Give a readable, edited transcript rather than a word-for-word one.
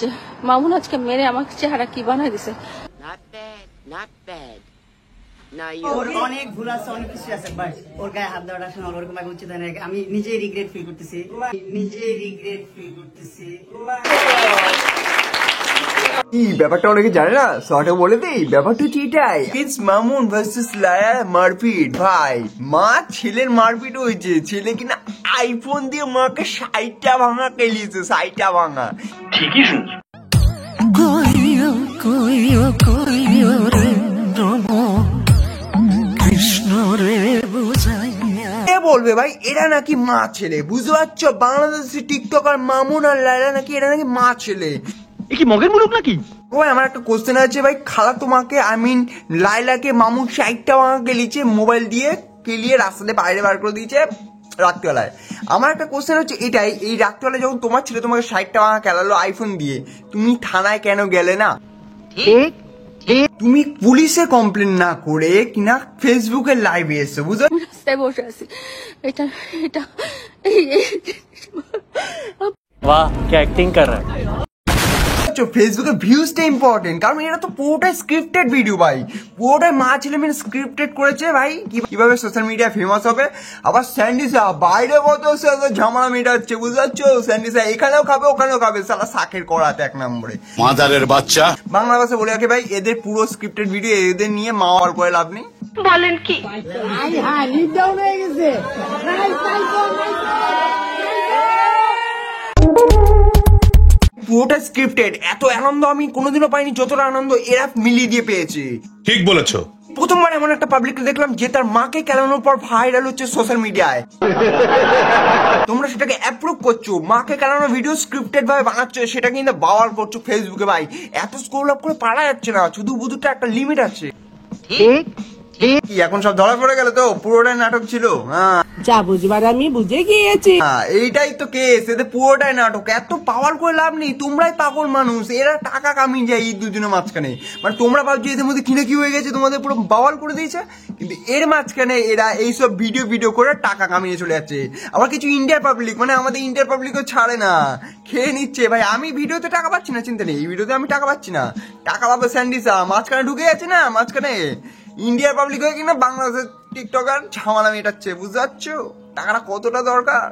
যে মামুন আজকে মেরে আমাকে চেহারা কি বানায় দিছে। অনেক ভুল আছে, অনেক কিছু আছে, বাট ওর গায়ে হাত দেওয়াটা শোনা ওরকম ভাবে উচিত হয় না। আমি নিজেই রিগ্রেট ফিল করতেছি, ব্যাপারটা অনেকে জানে না, শর্টে বলে দিই ব্যাপারটা হচ্ছে এটাই। ইটস মামুন ভার্সেস লায়া মারপিট। ভাই মা ছেলের মারপিট হয়েছে, ছেলে কিনা আইফোন দিয়ে মাকে 60টা ভাঙা কেলিয়েছে, 60টা ভাঙা। ঠিকই শুনছো। বলবে ভাই এরা নাকি মা ছেলে, বুঝতে পারছো? বাংলাদেশের টিকটকার মামুন আর লায়লা নাকি এরা নাকি মা ছেলে। এ কি মগের মুলুক নাকি? ভাই আমার একটা কোশ্চেন আছে ভাই, খালা তোমাকে লায়লাকে মামুন 60টা ভাঙা কেলিয়েছে, মোবাইল দিয়ে কেলিয়ে রাস্তাতে বাইরে বার করে দিয়েছে রাত্রিবেলায়। আমার একটা কোশ্চেন হচ্ছে এটাই, এই রাত্রিবেলায় যখন তোমার ছেলে তোমাকে 60টা ভাঙা খেলালো আইফোন দিয়ে, তুমি থানায় কেন গেলে না? তুমি পুলিশে কমপ্লেন না করে কিনা ফেসবুকে লাইভে এসছো, বুঝছো? রাস্তায় বসে আছি, এটা এটা वाह क्या एक्टिंग कर रहा है। ফেসবুকে ভিউজটা ইম্পর্টেন্ট, কারণ এটা তো পুরোটাই স্ক্রিপ্টেড ভিডিও ভাই, পুরোটাই মা ছেলে মেয়ে স্ক্রিপ্টেড করেছে ভাই কিভাবে সোশ্যাল মিডিয়া ফেমাস হবে। আবার স্যান্ডিসা বাইরে কত ঝামেলা মেটাচ্ছে, বুঝতে পারছো? স্যান্ডিসা এখানেও খাবে ওখানেও খাবে, সালা শাকের করাতে এক নম্বরে মাদারের বাচ্চা। বাংলা ভাষা বলে রাখে ভাই, এদের পুরো স্ক্রিপ্টেড ভিডিও, এদের নিয়ে মা আর করে লাভ নেই। বলেন কি পুরোটা স্ক্রিপ্টেড। এত আনন্দ আমি কোনোদিনও পাইনি যতটা আনন্দ এরা মিলিয়ে দিয়ে পেয়েছে। ঠিক বলেছো। প্রথমবার এমন একটা পাবলিককে দেখলাম যে তার মাকে কেলানোর পর ভাইরাল হচ্ছে সোশ্যাল মিডিয়ায়। তোমরা সেটাকে অ্যাপ্রুভ করছো, মাকে কেলানো ভিডিও স্ক্রিপ্টেড ভাবে বানাচ্ছো, সেটা কিন্তু বাওয়াল করছো ফেসবুকে। ভাই এত স্ক্রল আপ করে পারা যাচ্ছে না, শুধু বুধুটা একটা লিমিট আছে। ঠিক কি এখন সব ধরা পড়ে গেল তো? পুরোটাই নাটক ছিল। যা বুঝবার আমি বুঝে গিয়েছি। এইটাই তো কেস, এদের পুরোটাই নাটক। এত পাওয়ার করে লাভ নেই, তোমরাই পাগল মানুষ। এরা টাকা কামিয়ে যায় এই দুজনের মাঝখানে। মানে তোমরা ভাবছো এদের মধ্যে কিনে কি হয়ে গেছে, তোমাদের পুরো বাওয়াল করে দিয়েছে, কিন্তু এর মাঝখানে এরা এইসব ভিডিও করে টাকা কামিয়ে চলে যাচ্ছে। আবার কিছু ইন্ডিয়ার পাবলিক, মানে আমাদের ইন্ডিয়ার পাবলিকও ছাড়ে না, খেয়ে নিচ্ছে। ভাই আমি ভিডিওতে টাকা পাচ্ছি না, চিন্তা নেই, এই ভিডিওতে আমি টাকা পাচ্ছি না, টাকা পাবে স্যান্ডিসা। মাঝখানে ঢুকে যাচ্ছে না, মাঝখানে ইন্ডিয়ার পাবলিক হয়ে কিনা বাংলাদেশের টিকটকার ঝামেলা মেটাচ্ছে, বুঝতে পারছো টাকাটা কতটা দরকার।